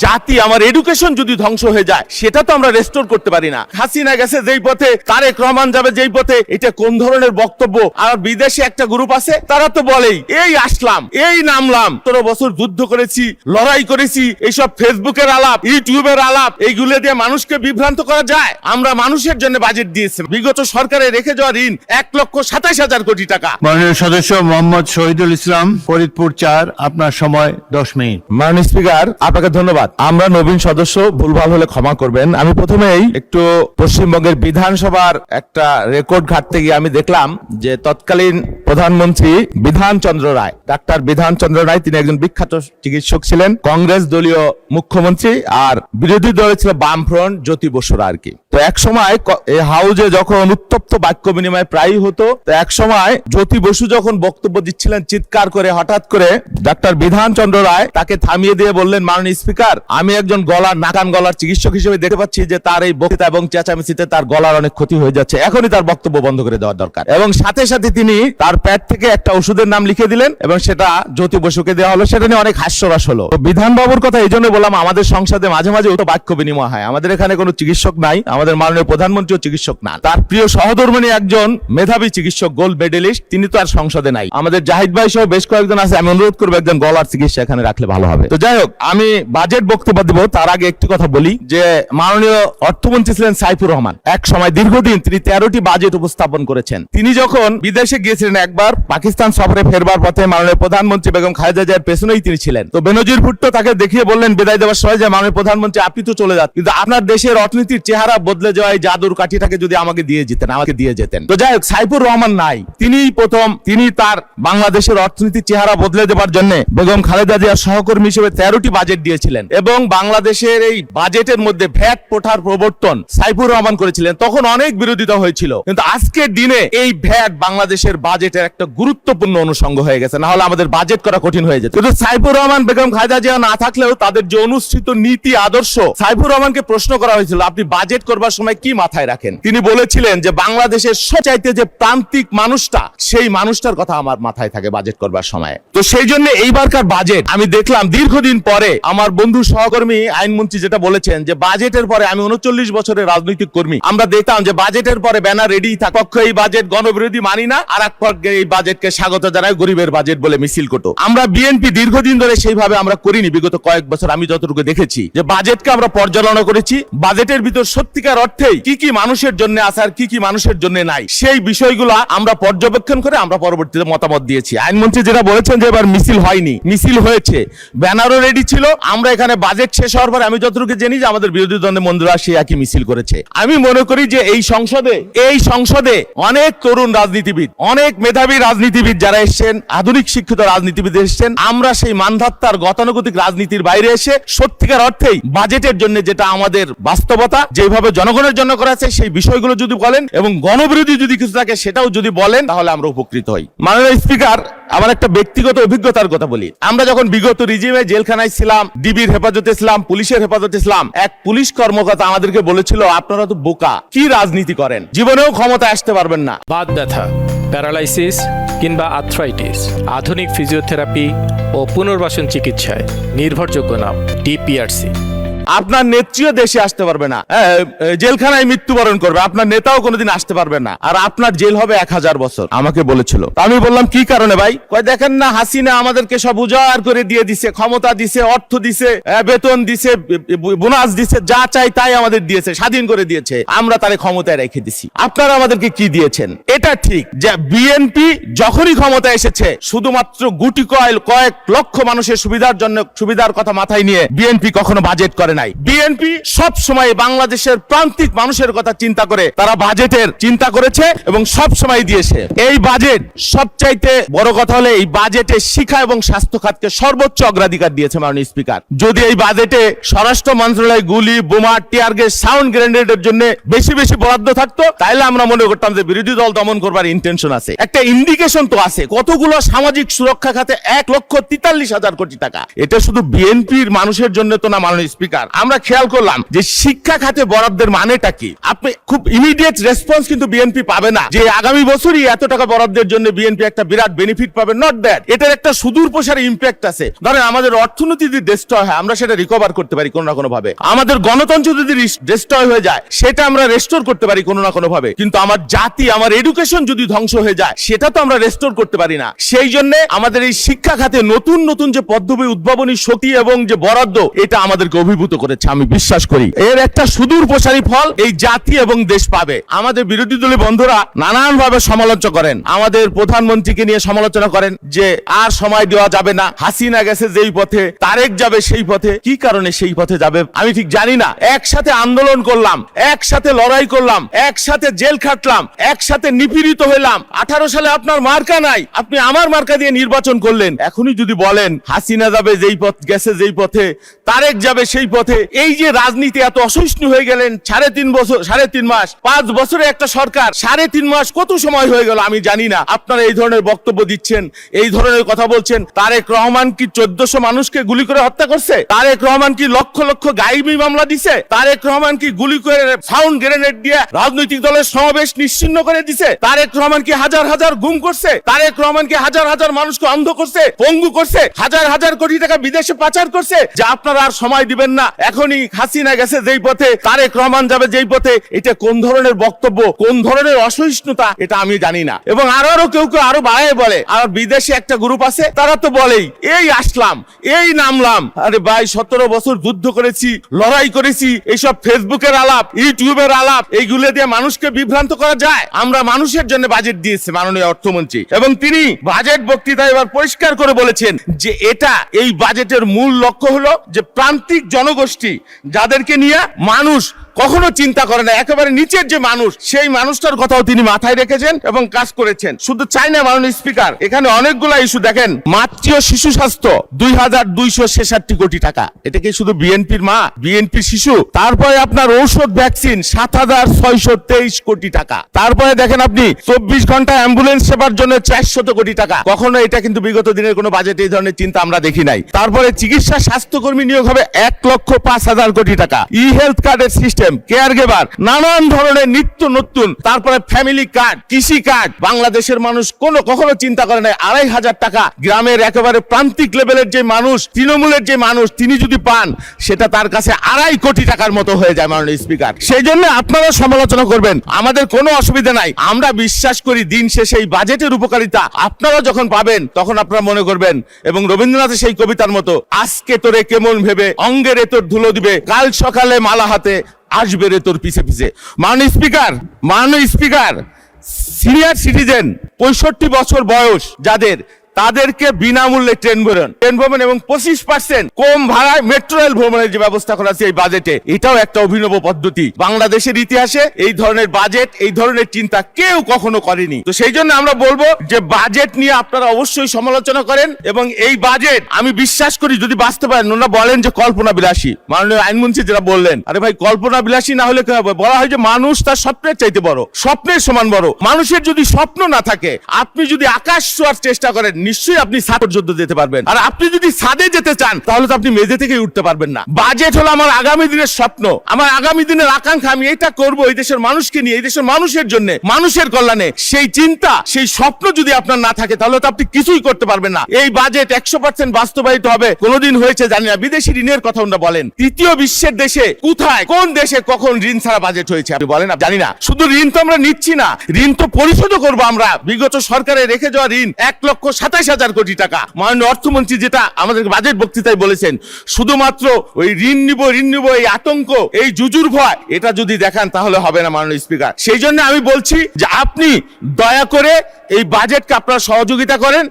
জাতি, আমার এডুকেশন যদি ধ্বংস হয়ে যায়, সেটা তো আমরা রেস্টোর করতে পারি না। হাসিনা গেছে যেই পথে, তারেক রহমান যাবে যেই পথে, এটা কোন ধরনের বক্তব্য? আর বিদেশে একটা গ্রুপ আছে, তারা তো বলেই এই আসলাম, এই নামলাম, 17 বছর যুদ্ধ করেছি, লড়াই করেছি, এইসব ফেসবুকের আলাপ, ইউটিউবের আলাপ, এইগুলো দিয়ে মানুষকে বিভ্রান্ত করা যায়? আমরা মানুষের জন্য বাজেট দিয়েছি। বিগত সরকারে রেখে যাওয়া ঋণ 1,27,000 কোটি টাকা। মাননীয় সদস্য মোহাম্মদ শহীদুল ইসলাম, ফরিদপুর 4, আপনার সময় 10 মিনিট। মাননীয় স্পিকার, আপনাকে ধন্যবাদ। আমরা নবীন সদস্য, ভুলভাল হলে ক্ষমা করবেন। আমি প্রথমেই একটু পশ্চিমবঙ্গের বিধানসভার একটা রেকর্ড ঘাটতে গিয়ে আমি দেখলাম যে তৎকালীন প্রধানমন্ত্রী বিধান চন্দ্র রায়, ডাক্তার বিধান চন্দ্র রায়, তিনি একজন বিখ্যাত চিকিৎসক ছিলেন, কংগ্রেস দলীয় মুখ্যমন্ত্রী, আর বিরোধী দলে ছিল বামফ্রন্ট জ্যোতি বসুরা আর কি। তো এক সময় এই হাউজে যখন উত্তপ্ত বাক্য বিনিময় প্রায়ই হতো, তো এক সময় জ্যোতি বসু যখন বক্তব্য দিচ্ছিলেন, চিৎকার করে হঠাৎ করে ডাক্তার বিধান চন্দ্র রায় তাকে থামিয়ে দিয়ে বললেন, মাননীয় স্পিকার, আমি একজন নাকান গলার চিকিৎসক হিসেবে দেখতে পাচ্ছি যে তার এই বক্তৃতা এবং চেঁচামেচিতে তার গলার অনেক ক্ষতি হয়ে যাচ্ছে, এখনই তার বক্তব্য বন্ধ করে দেওয়া দরকার। এবং সাথে সাথে তিনি তার প্যাড থেকে একটা ওষুধের নাম লিখে দিলেন এবং সেটা জ্যোতি বসুকে দেওয়া হলো। সেটা নিয়ে অনেক হাস্যরস হলো। তো বিধান বাবুর কথা এই জন্য বললাম, আমাদের সংসদে মাঝে মাঝে বাক্য বিনিময় হয়। আমাদের এখানে কোনো চিকিৎসক নাই, আমাদের মাননীয় প্রধানমন্ত্রীও চিকিৎসক না, তার প্রিয় সহধর্মিণী একজন মেধাবী চিকিৎসক, গোল্ড মেডেলিস্ট, তিনি তো আর সংসদে নাই। আমাদের জাহিদ ভাই সহ বেশ কয়েকজন আছে, আমি অনুরোধ করবো একজন গলার চিকিৎসা এখানে রাখলে ভালো হবে। তো যাই হোক, আমি বাজেট বক্তব্য দিব তার আগে একটি কথা বলি যে মাননীয় অর্থমন্ত্রী ছিলেন সাইফুর রহমান, এক সময় দীর্ঘদিন তিনি 13টি বাজেট উপস্থাপন করেছেন। তিনি যখন বিদেশে গিয়েছিলেন, একবার পাকিস্তান সফরে ফেরবার পথে মাননীয় প্রধানমন্ত্রী বেগম খালেদা জিয়ার পেছনেই তিনি ছিলেন। তো বেনজির ভুট্টো তাকে দেখিয়ে বললেন বিদায় দেওয়ার সময় যে মাননীয় প্রধানমন্ত্রী, আপনি তো চলে যান, কিন্তু আপনার দেশের অর্থনীতির চেহারা বদলে যাওয়া এই জাদুর কাঠিটাকে যদি আমাকে দিয়ে যেতেন। তো যাই হোক, সাইফুর রহমান নাই, তিনি তার বাংলাদেশের অর্থনীতির চেহারা বদলে দেওয়ার জন্য বেগম খালেদা জিয়ার সহকর্মী হিসেবে 13টি বাজেট দিয়েছিলেন এবং বাংলাদেশের এই বাজেটের মধ্যে ভ্যাট কোঠার প্রবর্তন সাইফুর রহমান করেছিলেন। তখন অনেক বিরোধিতা হয়েছিল, কিন্তু আজকের দিনে এই ভ্যাট বাংলাদেশের বাজেটের একটা গুরুত্বপূর্ণ অনুষঙ্গ হয়ে গেছে, না হলে আমাদের বাজেট করা কঠিন হয়ে যেত। কিন্তু সাইফুর রহমান, বেগম খালেদা জিয়া না থাকলেও তাদের যে অনুষ্ঠিত নীতি আদর্শ, সাইফুর রহমানকে প্রশ্ন করা হয়েছিল, আপনি বাজেট করবার সময় কি মাথায় রাখেন? তিনি বলেছিলেন যে বাংলাদেশের সবচাইতে যে প্রান্তিক মানুষটা, সেই মানুষটার কথা আমার মাথায় থাকে বাজেট করবার সময়। তো সেই জন্য এইবারকার বাজেট আমি দেখলাম দীর্ঘদিন পরে, আমার বন্ধু সহকর্মী আইনমন্ত্রী যেটা বলেছেন যে বাজেটের পরে, আমি 39 বছরের রাজনৈতিক কর্মী, আমরা দেখতাম যে বাজেটের পরে ব্যানার রেডি থাকে, পক্ষ এই বাজেট গণবিরোধী মানি না, আর এক পক্ষে এই বাজেটকে স্বাগত জানায়, গরিবের বাজেট বলে মিছিল করতো। আমরা বিএনপি দীর্ঘদিন ধরে সেইভাবে আমরা করিনি। বিগত কয়েক বছর আমি যতটুকু দেখেছি যে বাজেটকে আমরা পর্যালোচনা করেছি, বাজেটের ভিতর সত্যিকার অর্থেই কি কি মানুষের জন্য আছে আর কি কি মানুষের জন্য নাই, সেই বিষয়গুলো আমরা পর্যবেক্ষণ করে আমরা পরবর্তীতে মতামত দিয়েছি। আইনমন্ত্রী যেটা বলেছেন যে এবার মিছিল হয়নি, মিছিল হয়েছে, ব্যানারও রেডি ছিল। আমরা এখানে বাজেট শেষ হওয়ার পরে আমি যতটুকু জানি যে আমাদের বিরোধী দলের বন্ধুরা সেই একই মিছিল করেছে। আমি মনে করি যে এই সংসদে অনেক তরুণ রাজনীতিবিদ, অনেক মেধাবী রাজনীতিবিদ যারা এসেছেন, আধুনিক শিক্ষিত রাজনীতিবিদ এসেছেন, আমরা সেই মানধাত্তার গতানুগতিক রাজনীতির বাইরে এসে সত্যিকার অর্থেই বাজেটের জন্য যেটা আমাদের বাস্তবতা, যেভাবে জনগণের জন্য করা আছে সেই বিষয়গুলো যদি বলেন এবং গণবিরোধী যদি কিছু থাকে সেটাও যদি বলেন, তাহলে আমরা উপকৃত হই। মাননীয় স্পিকার, আমার একটা ব্যক্তিগত অভিজ্ঞতার কথা বলি। আমরা যখন বিগত রিজিমে জেলখানায় ছিলাম, ডিবির হেফাজতে ছিলাম, পুলিশের হেফাজতে ছিলাম, এক পুলিশ কর্মকর্তা আমাদেরকে বলেছিল, আপনারা তো বোকা, কি রাজনীতি করেন, জীবনেও ক্ষমতায় আসতে পারবেন না। বাত ব্যথা, প্যারালাইসিস কিংবা আর্থ্রাইটিস, আধুনিক ফিজিওথেরাপি ও পুনর্বাসন চিকিৎসায় নির্ভরযোগ্য নাম ডিপিআরসি। আপনার নেত্রীও দেশে আসতে পারবে না, জেলখানায় মৃত্যুবরণ করবে, আপনার নেতাও কোনোদিন আসতে পারবে না, আর আপনার জেল হবে 1000 বছর, আমাকে বলেছিল। আমি বললাম কি কারণে ভাই? কয় দেখেন না, হাসিনা আমাদেরকে সব উজাড় করে দিয়ে দিছে, ক্ষমতা দিছে, অর্থ দিছে, বেতন দিছে, বোনাস দিছে, যা চাই তাই আমাদের দিয়েছে, স্বাধীন করে দিয়েছে, আমরা তারে ক্ষমতায় রেখে দিছি, আপনারা আমাদেরকে কি দিয়েছেন? এটা ঠিক যে বিএনপি যখনই ক্ষমতা এসেছে শুধুমাত্র গুটি কয়েক লক্ষ মানুষের সুবিধার কথা মাথায় নিয়ে বিএনপি কখনো বাজেট করে নাই। বিএনপি সব সময় বাংলাদেশের প্রান্তিক মানুষের কথা চিন্তা করে তারা বাজেটের চিন্তা করেছে এবং সব সময় দিয়েছে। এই বাজেট সবচাইতে বড় কথা হলে এই বাজেটে শিক্ষা এবং স্বাস্থ্য খাতকে সর্বোচ্চ অগ্রাধিকার দিয়েছে মাননীয় স্পিকার। যদি এই বাজেটে স্বরাষ্ট্র মন্ত্রণালয় গুলি, বোমা, টিয়ার গ্যাস, সাউন্ড গ্রেনেডের জন্য বেশি বরাদ্দ থাকতো, তাহলে আমরা মনে করতাম যে বিরোধী দল দমন করবার ইন্টেনশন আছে। একটা ইন্ডিকেশন তো আছে, কতগুলো সামাজিক সুরক্ষা খাতে 1,43,000 কোটি টাকা। এটা শুধু বিএনপির মানুষের জন্য তো না মাননীয় স্পিকার, আমরা খেয়াল করলাম যে শিক্ষা খাতে বরাদ্দের মানেটা কি। আপনি খুব ইমিডিয়েট রেসপন্স কিন্তু বিএনপি পাবে না যে আগামী বছরই এত টাকা বরাদ্দের জন্য বিএনপি একটা বিরাট বেনিফিট পাবে, নট দ্যাট। এটার একটা সুদূর প্রসারী ইম্প্যাক্ট আছে। ধরেন আমাদের অর্থনীতি যদি ডিস্ট্রয় হয় আমরা সেটা রিকভার করতে পারি কোনো না কোনো ভাবে। আমাদের গণতন্ত্র যদি ডিস্ট্রয় হয়ে যায় সেটা আমরা রেস্টোর করতে পারি কোনো না কোনো ভাবে। কিন্তু আমার জাতি, আমার এডুকেশন যদি ধ্বংস হয়ে যায় সেটা তো আমরা রেস্টোর করতে পারি না। সেই জন্য আমাদের এই শিক্ষা খাতে নতুন নতুন যে পদ্ধতি, উদ্ভাবনী শক্তি এবং যে বরাদ্দ, এটা আমাদেরকে অভিভূত করেছে। আমি বিশ্বাস করি এর একটা সুদূর প্রসারী ফল এই জাতি এবং দেশ পাবে। আমাদের বিরোধী দলীয় বন্ধুরা নানান ভাবে সমালোচনা করেন, আমাদের প্রধানমন্ত্রীকে নিয়ে সমালোচনা করেন যে আর সময় দেওয়া যাবে না, হাসিনা গেছে যেই পথে তারেক যাবে সেই পথে। কি কারণে সেই পথে যাবে আমি ঠিক জানি না। একসাথে আন্দোলন করলাম, একসাথে লড়াই করলাম, একসাথে জেল খাটলাম, একসাথে নিপীড়িত হইলাম। 18 সালে আপনার মার্কা নাই, আপনি আমার মার্কা দিয়ে নির্বাচন করলেন। এখনই যদি বলেন হাসিনা যাবে যেই পথ গেছে যেই পথে, তারেক যাবে সেই পথে, এই যে রাজনীতি এত অসহিষ্ণু হয়ে গেলেন 3.5 বছর, 3.5 মাস, 5 বছরে একটা সরকার, 3.5 মাস কত সময় হয়ে গেল আমি জানি না। আপনারা এই ধরনের বক্তব্য দিচ্ছেন, এই ধরনের কথা বলছেন। তারেক রহমান কি 1400 মানুষকে গুলি করে হত্যা করছে? তারেক রহমান কি লক্ষ লক্ষ গায়েবী মামলা দিছে? তারেক রহমান কি গুলি করে সাউন্ড গ্রেনেড দিয়ে রাজনৈতিক দলের সমাবেশ নিশ্চিহ্ন করে দিছে? তারেক রহমান কি হাজার হাজার গুম করছে? তারেক রহমান কি হাজার হাজার মানুষকে অন্ধ করছে, পঙ্গু করছে, হাজার হাজার কোটি টাকা বিদেশে পাচার করছে? যে আপনারা আর সময় দিবেন না, এখনই হাসিনা গেছে যেই পথে তারেক রহমান যাবে যেই পথে, এটা কোন ধরনের বক্তব্য, কোন ধরনের অসহিষ্ণুতা, এটা আমি জানি না। এবং আরো কেউ কেউ আরো বাড়ায় বলে, আর বিদেশে একটা গ্রুপ আছে তারা তো বলেই এই আসলাম, এই নামলাম। আরে ভাই 17 বছর যুদ্ধ করেছি, লড়াই করেছি, এইসব ফেসবুকের আলাপ, ইউটিউবের আলাপ, এইগুলো দিয়ে মানুষকে বিভ্রান্ত করা যায়? আমরা মানুষের জন্য বাজেট দিয়েছি মাননীয় অর্থমন্ত্রী, এবং তিনি বাজেট বক্তৃতায় এবার পরিষ্কার করে বলেছেন যে এটা, এই বাজেটের মূল লক্ষ্য হলো যে প্রান্তিক জনগোষ্ঠী যাদেরকে নিয়ে মানুষ কখনো চিন্তা করে না, একেবারে নিচের যে মানুষ, সেই মানুষটার কথাও তিনি মাথায় রেখেছেন এবং কাজ করেছেন। শুধু চাই না মাননীয় স্পিকার, এখানে অনেকগুলো ইস্যু দেখেন। মাতৃ ও শিশু স্বাস্থ্য 2266 কোটি টাকা, এটা কি শুধু বিএনপির মা, বিএনপির শিশু? তারপরে আপনার ঔষধ ভ্যাকসিন 7623 কোটি টাকা। তারপরে দেখেন আপনি 24 ঘন্টা অ্যাম্বুলেন্স সেবার জন্য 400 কোটি টাকা। কখনো এটা কিন্তু বিগত দিনের কোনো বাজেটে এই ধরনের চিন্তা আমরা দেখি নাই। তারপরে চিকিৎসা স্বাস্থ্যকর্মী নিয়োগ হবে 1,05,000 কোটি টাকা। ই হেলথ কার্ডের সিস্টেম, কেয়ার গেভার, নানান ধরনের নিত্য নতুন। তারপরে ফ্যামিলি কার্ড, কৃষি কার্ড। বাংলাদেশের মানুষ কখনো চিন্তা করে নাই 2,500 টাকা গ্রামের একেবারে প্রান্তিক লেভেলের যে মানুষ, তৃণমূলের যে মানুষ, তিনি যদি পান সেটা তার কাছে 2.5 কোটি টাকার মতো হয়ে যায় মাননীয় স্পিকার। সেই জন্য আপনারা সমালোচনা করবেন, আমাদের কোনো অসুবিধা নাই। আমরা বিশ্বাস করি দিন শেষে এই বাজেটের উপকারিতা আপনারা যখন পাবেন তখন আপনারা মনে করবেন, এবং রবীন্দ্রনাথের সেই কবিতার মতো, আজকে তোরে কেমন ভেবে অঙ্গেরে তোর ধুলো দিবে, কাল সকালে মালা হাতে আসবে রে তোর পিছে পিছে। মাননীয় স্পিকার, সিনিয়র সিটিজেন 65 বছর বয়স যাদের, তাদেরকে বিনামূল্যে ট্রেন ভ্রমণ এবং 25% কম ভাড়ায় মেট্রো রেল ভ্রমণের যে ব্যবস্থা করা আছে এই বাজেটে, এটাও একটা অভিনব পদ্ধতি। বাংলাদেশের ইতিহাসে এই ধরনের বাজেট, এই ধরনের চিন্তা কেউ কখনো করেনি। তো সেই জন্য আমরা বলবো যে বাজেট নিয়ে আপনারা অবশ্যই সমালোচনা করেন, এবং এই বাজেট আমি বিশ্বাস করি যদি বাস্তবায়ন, ওনারা বলেন যে কল্পনা বিলাসী, মাননীয় আইনমন্ত্রী যেটা বললেন, আরে ভাই কল্পনা বিলাসী না হলে কি হবে? বলা হয় যে মানুষ তার স্বপ্নের চাইতে বড়, স্বপ্নের সমান বড়। মানুষের যদি স্বপ্ন না থাকে, আপনি যদি আকাশ ছোঁয়ার চেষ্টা করেন, নিশ্চয়ই আপনি ছাদ পর্যন্ত যেতে পারবেন। আর আপনি যদি ছাদে যেতে চান তাহলে তো আপনি মেঝে থেকে উঠতে পারবেন না। বাজেট হলো আমার আগামী দিনের স্বপ্ন, আমার আগামী দিনের আকাঙ্ক্ষা। আমি এটা করবো এই দেশের মানুষকে নিয়ে, এই দেশের মানুষের জন্য, মানুষের কল্যাণে। সেই চিন্তা, সেই স্বপ্ন যদি আপনার না থাকে তাহলে তো আপনি কিছুই করতে পারবেন না। এই বাজেট 100% বাস্তবায়িত হবে, কোনোদিন হয়েছে জানি না। বিদেশি ঋণের কথা ওনারা বলেন, তৃতীয় বিশ্বের দেশে কোথায়, কোন দেশে কখন ঋণ ছাড়া বাজেট হয়েছে আপনি বলেন? জানি না। শুধু ঋণ তো আমরা নিচ্ছি না, ঋণ তো পরিশোধও করবো আমরা। বিগত সরকারে রেখে যাওয়া ঋণ 1,27,000 কোটি টাকা। মাননীয় অর্থমন্ত্রী যেটা আমাদের বাজেট বক্তৃতায় বলেছেন, শুধুমাত্র ওই ঋণ নিব এই আতঙ্ক, এই জুজুর ভয়, এটা যদি দেখান তাহলে হবে না মাননীয় স্পিকার। সেই জন্য আমি বলছি যে আপনি দয়া করে এই বাজেটকে আপনারা সহযোগিতা করেন।